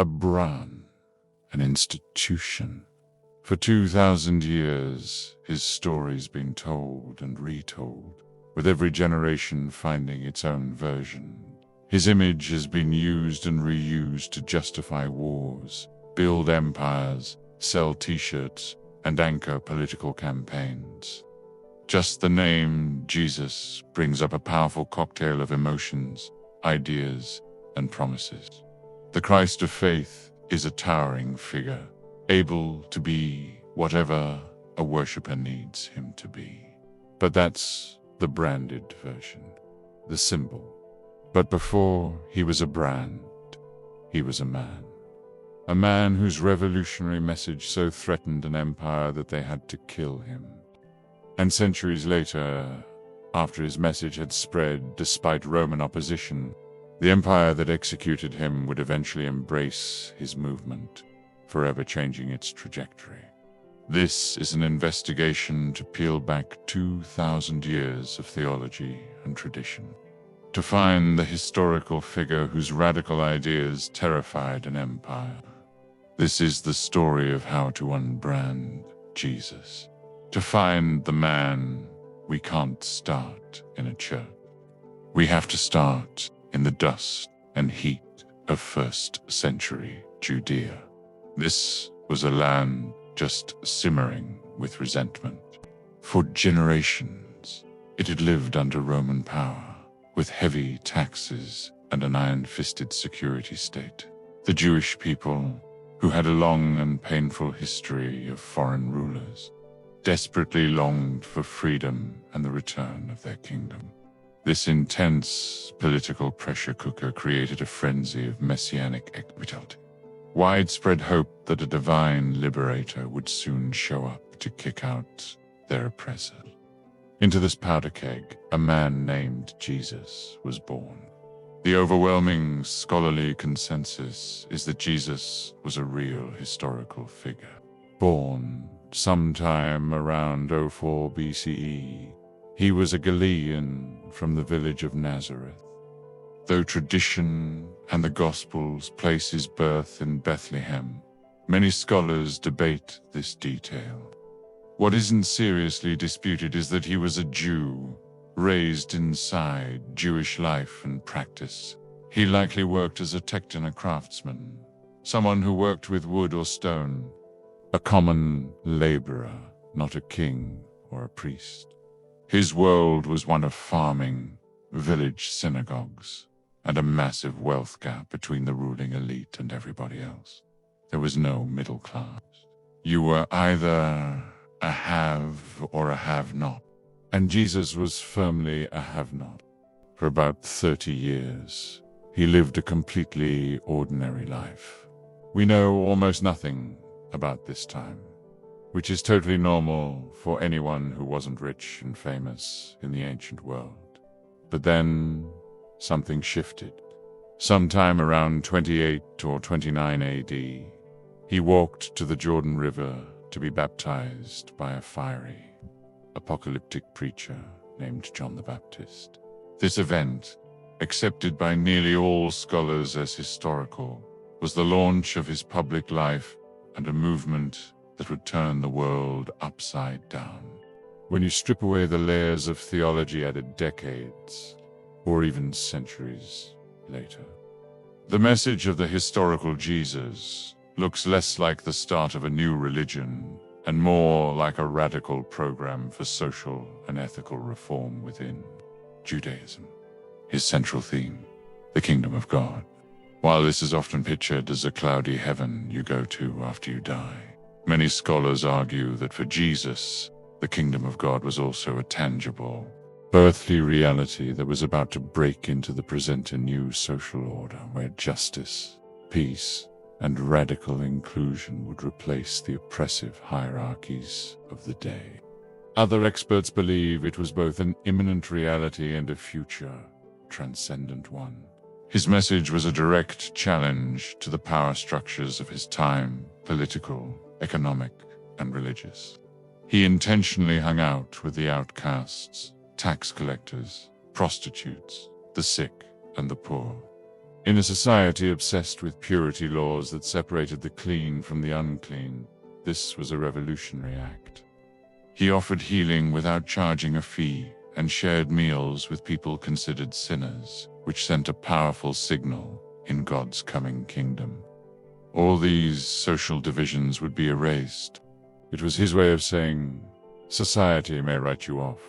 a brand, an institution. For 2,000 years, his story's been told and retold, with every generation finding its own version. His image has been used and reused to justify wars, build empires, sell t-shirts, and anchor political campaigns. Just the name Jesus brings up a powerful cocktail of emotions, ideas, and promises. The Christ of faith is a towering figure, able to be whatever a worshipper needs him to be. But that's the branded version, the symbol. But before he was a brand, he was a man. A man whose revolutionary message so threatened an empire that they had to kill him. And centuries later, after his message had spread despite Roman opposition, the empire that executed him would eventually embrace his movement, forever changing its trajectory. This is an investigation to peel back 2,000 years of theology and tradition, to find the historical figure whose radical ideas terrified an empire. This is the story of how to unbrand Jesus. To find the man, we can't start in a church. We have to start in the dust and heat of first-century Judea. This was a land just simmering with resentment. For generations, it had lived under Roman power, with heavy taxes and an iron-fisted security state. The Jewish people, who had a long and painful history of foreign rulers, desperately longed for freedom and the return of their kingdom. This political pressure cooker created a frenzy of messianic expectancy. Widespread hope that a divine liberator would soon show up to kick out their oppressor. Into this powder keg, a man named Jesus was born. The overwhelming scholarly consensus is that Jesus was a real historical figure. Born sometime around 04 BCE, he was a Galilean from the village of Nazareth. Though tradition and the Gospels place his birth in Bethlehem, many scholars debate this detail. What isn't seriously disputed is that he was a Jew, raised inside Jewish life and practice. He likely worked as a tekton craftsman, someone who worked with wood or stone, a common laborer, not a king or a priest. His world was one of farming, village synagogues, and a massive wealth gap between the ruling elite and everybody else. There was no middle class. You were either a have or a have-not. And Jesus was firmly a have-not. For about 30 years, he lived a completely ordinary life. We know almost nothing about this time, which is totally normal for anyone who wasn't rich and famous in the ancient world. But then something shifted. Sometime around 28 or 29 AD, he walked to the Jordan River to be baptized by a fiery, apocalyptic preacher named John the Baptist. This event, accepted by nearly all scholars as historical, was the launch of his public life and a movement that would turn the world upside down. When you strip away the layers of theology added decades, or even centuries later, the message of the historical Jesus looks less like the start of a new religion and more like a radical program for social and ethical reform within Judaism. His central theme, the kingdom of God. While this is often pictured as a cloudy heaven you go to after you die, many scholars argue that for Jesus, the kingdom of God was also a tangible, earthly reality that was about to break into the present a new social order where justice, peace, and radical inclusion would replace the oppressive hierarchies of the day. Other experts believe it was both an imminent reality and a future, transcendent one. His message was a direct challenge to the power structures of his time, political, economic, and religious. He intentionally hung out with the outcasts, tax collectors, prostitutes, the sick, and the poor. In a society obsessed with purity laws that separated the clean from the unclean, this was a revolutionary act. He offered healing without charging a fee and shared meals with people considered sinners, which sent a powerful signal in God's coming kingdom. All these social divisions would be erased. It was his way of saying, society may write you off,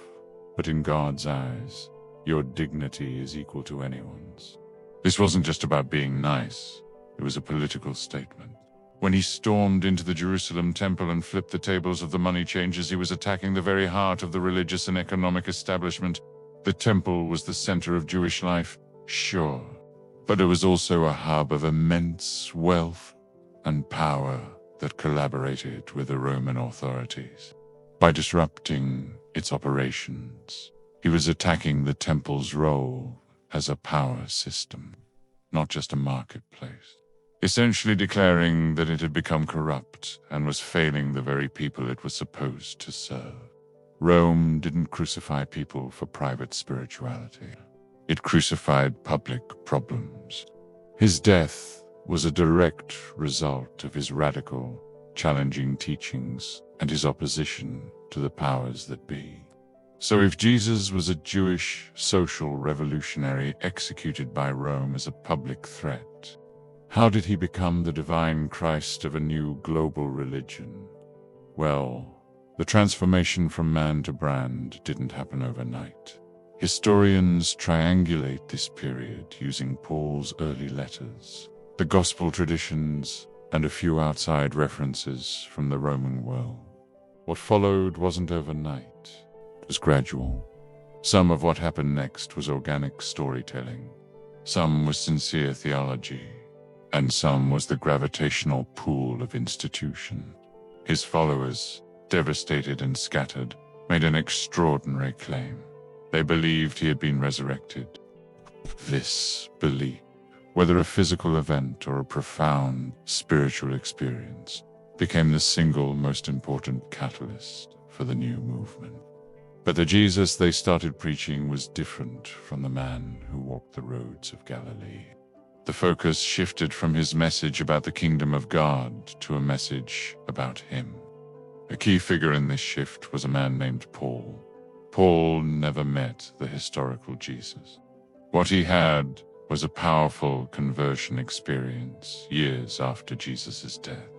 but in God's eyes, your dignity is equal to anyone's. This wasn't just about being nice, it was a political statement. When he stormed into the Jerusalem temple and flipped the tables of the money changers, he was attacking the very heart of the religious and economic establishment. The temple was the center of Jewish life, sure, but it was also a hub of immense wealth and power that collaborated with the Roman authorities. By disrupting its operations, he was attacking the temple's role as a power system, not just a marketplace, essentially declaring that it had become corrupt and was failing the very people it was supposed to serve. Rome didn't crucify people for private spirituality. It crucified public problems. His death was a direct result of his radical, challenging teachings and his opposition to the powers that be. So if Jesus was a Jewish social revolutionary executed by Rome as a public threat, how did he become the divine Christ of a new global religion? Well, the transformation from man to brand didn't happen overnight. Historians triangulate this period using Paul's early letters, the gospel traditions, and a few outside references from the Roman world. What followed wasn't overnight. It was gradual. Some of what happened next was organic storytelling. Some was sincere theology. And some was the gravitational pull of institution. His followers, devastated and scattered, made an extraordinary claim. They believed he had been resurrected. This belief, whether a physical event or a profound spiritual experience, became the single most important catalyst for the new movement. But the Jesus they started preaching was different from the man who walked the roads of Galilee. The focus shifted from his message about the kingdom of God to a message about him. A key figure in this shift was a man named Paul. Paul never met the historical Jesus. What he had was a powerful conversion experience years after Jesus' death.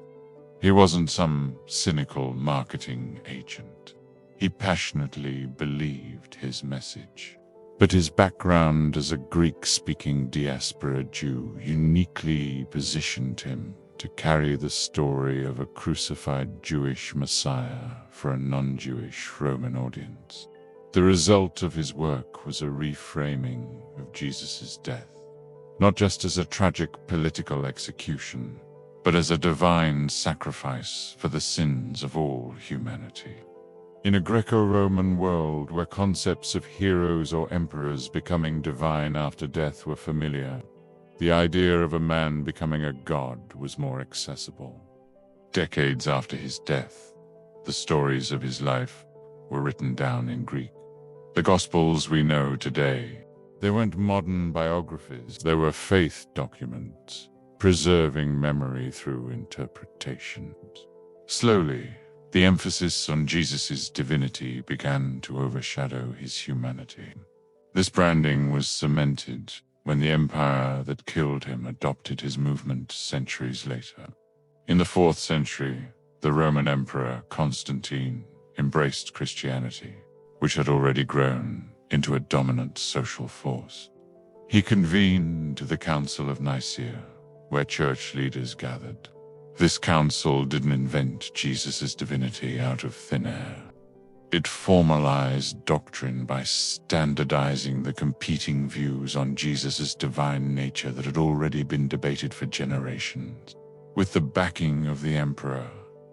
He wasn't some cynical marketing agent. He passionately believed his message. But his background as a Greek-speaking diaspora Jew uniquely positioned him to carry the story of a crucified Jewish Messiah for a non-Jewish Roman audience. The result of his work was a reframing of Jesus' death, not just as a tragic political execution, but as a divine sacrifice for the sins of all humanity. In a Greco-Roman world where concepts of heroes or emperors becoming divine after death were familiar, the idea of a man becoming a god was more accessible. Decades after his death, the stories of his life were written down in Greek. The Gospels we know today, they weren't modern biographies, they were faith documents, preserving memory through interpretations. Slowly, the emphasis on Jesus' divinity began to overshadow his humanity. This branding was cemented when the empire that killed him adopted his movement centuries later. In the 4th century, the Roman Emperor Constantine embraced Christianity, which had already grown into a dominant social force. He convened the Council of Nicaea, where church leaders gathered. This council didn't invent Jesus' divinity out of thin air. It formalized doctrine by standardizing the competing views on Jesus' divine nature that had already been debated for generations. With the backing of the emperor,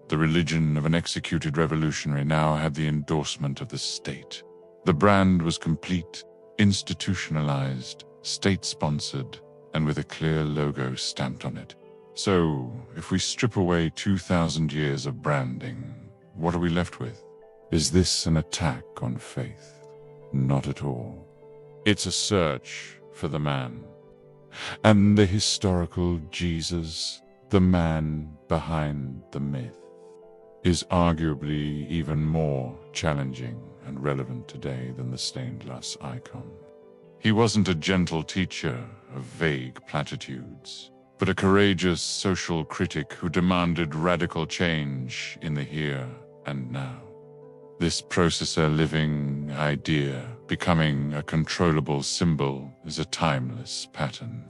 the religion of an executed revolutionary now had the endorsement of the state. The brand was complete, institutionalized, state-sponsored, and with a clear logo stamped on it. So, if we strip away 2,000 years of branding, what are we left with? Is this an attack on faith? Not at all. It's a search for the man. And the historical Jesus, the man behind the myth, is arguably even more challenging and relevant today than the stained glass icon. He wasn't a gentle teacher of vague platitudes, but a courageous social critic who demanded radical change in the here and now. This processor living idea becoming a controllable symbol is a timeless pattern.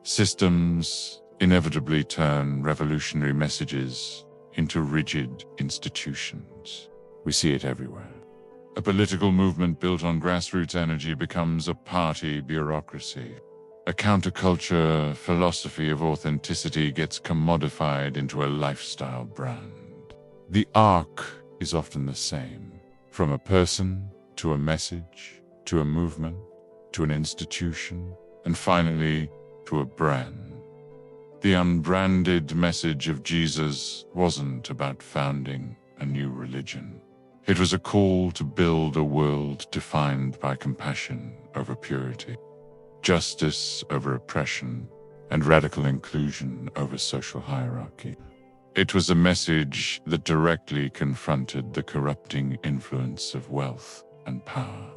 Systems inevitably turn revolutionary messages into rigid institutions. We see it everywhere. A political movement built on grassroots energy becomes a party bureaucracy. A counterculture philosophy of authenticity gets commodified into a lifestyle brand. The arc is often the same. From a person, to a message, to a movement, to an institution, and finally, to a brand. The unbranded message of Jesus wasn't about founding a new religion. It was a call to build a world defined by compassion over purity, justice over oppression, and radical inclusion over social hierarchy. It was a message that directly confronted the corrupting influence of wealth and power.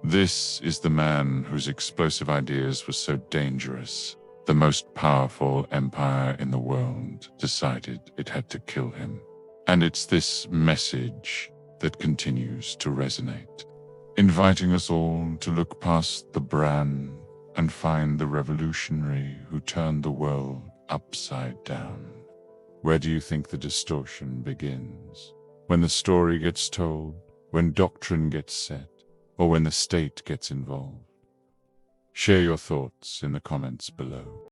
This is the man whose explosive ideas were so dangerous, the most powerful empire in the world decided it had to kill him. And it's this message that continues to resonate, inviting us all to look past the brand and find the revolutionary who turned the world upside down. Where do you think the distortion begins? When the story gets told, when doctrine gets set, or when the state gets involved? Share your thoughts in the comments below.